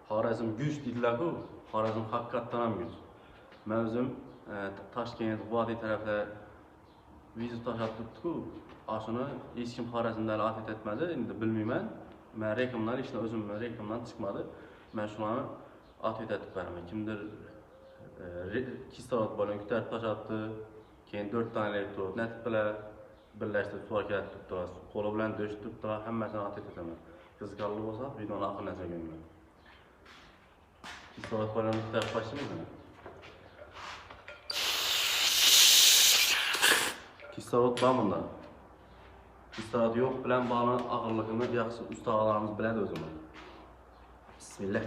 Xorazm güç dedilar-ku, Xorazm haqiqatdan ham güç. Men o'zim Toshkent, Vodiy tarafda vizit tashlab turibdi-ku, shuni hech kim Xorazmdan afet etmadi, endi bilmayman. Men reklamlar ishni o'zim reklamdan chiqmadi. Men shuni afet etib beraman. Kimdir kislorod balon ko'tarib tashlabdi, keyin 4 ta elektrod netib bilan birlashtirib suv kelib turibdi. Qo'li bilan do'shib turibdi, hammasini afet etaman. Qiziqarli bo'lsa, videoni oxirigacha ko'ring. Kislorod balon ko'tarib tashlamayman. Kislorod var bunda. Kislorod yo'q bilan bog'liq og'irligini yaxshi ustalarimiz biladi o'zimiz. Bismillah.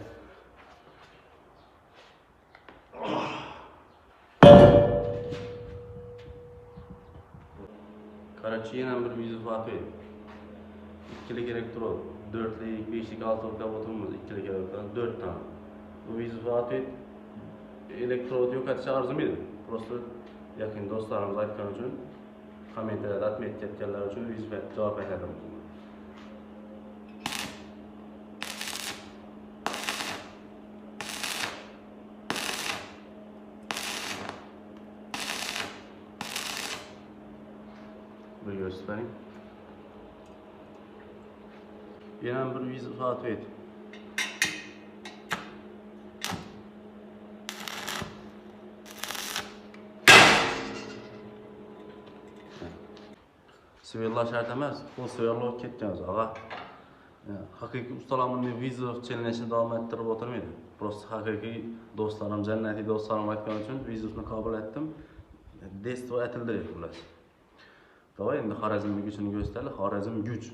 Karachi yana bir vizit vakti. İkili elektrod, 4'lik, 5'lik, 6'lik kavutumuz, ikili elektrod 4 tane. Bu vizit vakti elektrod yok etiş arzumuydu. Prosto yakın dostlarımız aytgan uchun kommentariyada atmayib ketganlar uchun javob aytadim. Bir göstereyim. Yana bir vizit vakti. Severlar şart emas, o severlar ketgan ağa. Haqiqiy ustalarning vizit challenge'ini davom ettirib o'tirmaydi. Prosta haqiqiy do'stlarim, jannatiy do'stlarim aytgan uchun vizitni qabul etdim. Destvo etildi xullas. Davay endi Xorazm gücünü gösterdi. Xorazm güç.